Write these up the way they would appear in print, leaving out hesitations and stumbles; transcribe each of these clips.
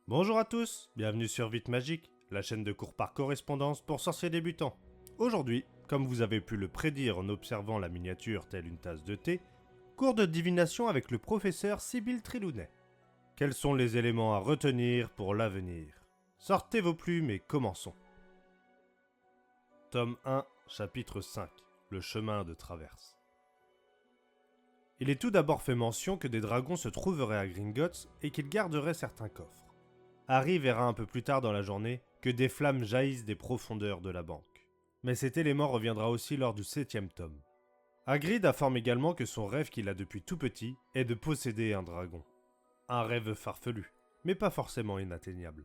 Bonjour à tous, bienvenue sur Vite Magique, la chaîne de cours par correspondance pour sorciers débutants. Aujourd'hui, comme vous avez pu le prédire en observant la miniature telle une tasse de thé, cours de divination avec le professeur Sybille Trilounet. Quels sont les éléments à retenir pour l'avenir? Sortez vos plumes et commençons. Tome 1, chapitre 5, le chemin de traverse. Il est tout d'abord fait mention que des dragons se trouveraient à Gringotts et qu'ils garderaient certains coffres. Harry verra un peu plus tard dans la journée que des flammes jaillissent des profondeurs de la banque. Mais cet élément reviendra aussi lors du 7e tome. Hagrid informe également que son rêve qu'il a depuis tout petit est de posséder un dragon. Un rêve farfelu, mais pas forcément inatteignable.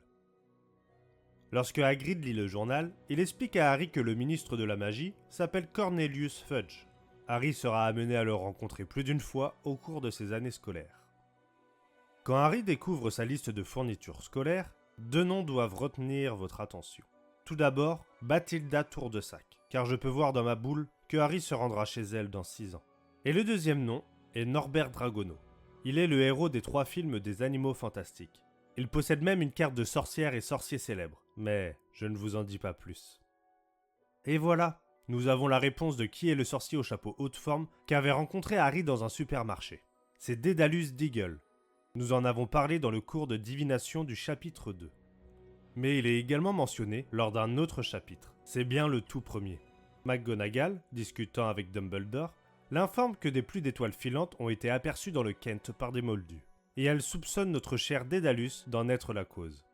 Lorsque Hagrid lit le journal, il explique à Harry que le ministre de la magie s'appelle Cornelius Fudge. Harry sera amené à le rencontrer plus d'une fois au cours de ses années scolaires. Quand Harry découvre sa liste de fournitures scolaires, deux noms doivent retenir votre attention. Tout d'abord, Bathilda Tourdesac, car je peux voir dans ma boule que Harry se rendra chez elle dans 6 ans. Et le deuxième nom est Norbert Dragono. Il est le héros des 3 films des Animaux Fantastiques. Il possède même une carte de sorcière et sorcier célèbre, mais je ne vous en dis pas plus. Et voilà, nous avons la réponse de qui est le sorcier au chapeau haute forme qu'avait rencontré Harry dans un supermarché. C'est Dédalus Diggle. Nous en avons parlé dans le cours de divination du chapitre 2. Mais il est également mentionné lors d'un autre chapitre. C'est bien le tout premier. McGonagall, discutant avec Dumbledore, l'informe que des pluies d'étoiles filantes ont été aperçues dans le Kent par des moldus. Et elle soupçonne notre cher Dédalus d'en être la cause.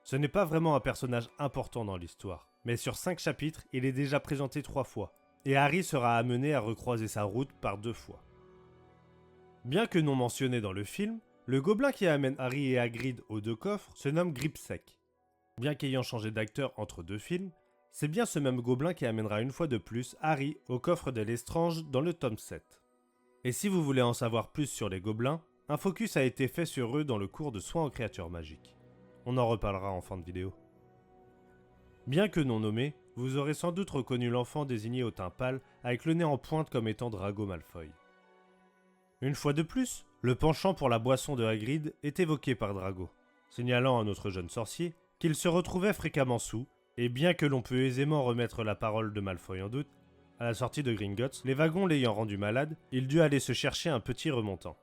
Ce n'est pas vraiment un personnage important dans l'histoire, mais sur 5 chapitres, il est déjà présenté 3 fois, et Harry sera amené à recroiser sa route par 2 fois. Bien que non mentionné dans le film, le gobelin qui amène Harry et Hagrid aux 2 coffres se nomme Gripsec. Bien qu'ayant changé d'acteur entre 2 films, c'est bien ce même gobelin qui amènera une fois de plus Harry au coffre de Lestrange dans le tome 7. Et si vous voulez en savoir plus sur les gobelins, un focus a été fait sur eux dans le cours de soins aux créatures magiques. On en reparlera en fin de vidéo. Bien que non nommé, vous aurez sans doute reconnu l'enfant désigné au teint pâle avec le nez en pointe comme étant Drago Malfoy. Une fois de plus, le penchant pour la boisson de Hagrid est évoqué par Drago, signalant à notre jeune sorcier qu'il se retrouvait fréquemment sous, et bien que l'on peut aisément remettre la parole de Malfoy en doute, à la sortie de Gringotts, les wagons l'ayant rendu malade, il dut aller se chercher un petit remontant.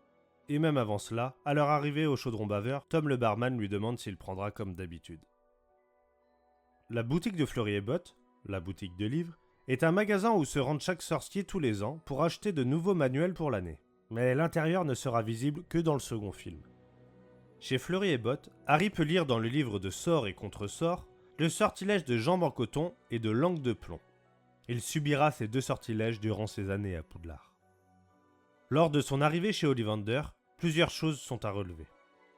Et même avant cela, à leur arrivée au chaudron baveur, Tom le barman lui demande s'il prendra comme d'habitude. La boutique de Fleury et Botte, la boutique de livres, est un magasin où se rendent chaque sorcier tous les ans pour acheter de nouveaux manuels pour l'année. Mais l'intérieur ne sera visible que dans le second film. Chez Fleury et Botte, Harry peut lire dans le livre de sorts et contre-sorts le sortilège de jambes en coton et de langue de plomb. Il subira ces 2 sortilèges durant ses années à Poudlard. Lors de son arrivée chez Ollivander, plusieurs choses sont à relever.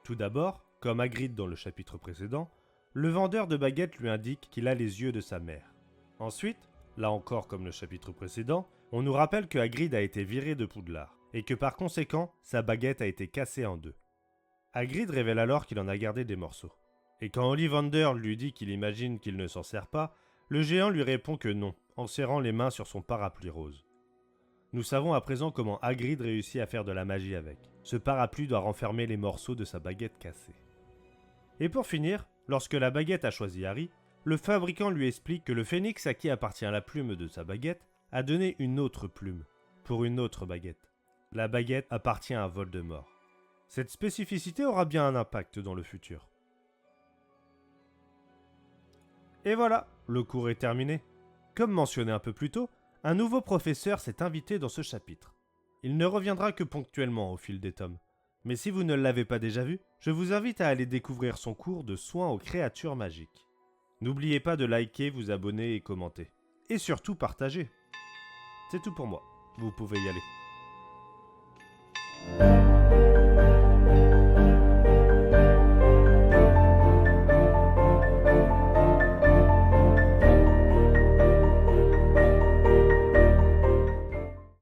Tout d'abord, comme Hagrid dans le chapitre précédent, le vendeur de baguettes lui indique qu'il a les yeux de sa mère. Ensuite, là encore comme le chapitre précédent, on nous rappelle que Hagrid a été viré de Poudlard, et que par conséquent, sa baguette a été cassée en 2. Hagrid révèle alors qu'il en a gardé des morceaux. Et quand Ollivander lui dit qu'il imagine qu'il ne s'en sert pas, le géant lui répond que non, en serrant les mains sur son parapluie rose. Nous savons à présent comment Hagrid réussit à faire de la magie avec. Ce parapluie doit renfermer les morceaux de sa baguette cassée. Et pour finir, lorsque la baguette a choisi Harry, le fabricant lui explique que le phénix à qui appartient la plume de sa baguette a donné une autre plume, pour une autre baguette. La baguette appartient à Voldemort. Cette spécificité aura bien un impact dans le futur. Et voilà, le cours est terminé. Comme mentionné un peu plus tôt, un nouveau professeur s'est invité dans ce chapitre. Il ne reviendra que ponctuellement au fil des tomes. Mais si vous ne l'avez pas déjà vu, je vous invite à aller découvrir son cours de soins aux créatures magiques. N'oubliez pas de liker, vous abonner et commenter. Et surtout partager. C'est tout pour moi. Vous pouvez y aller.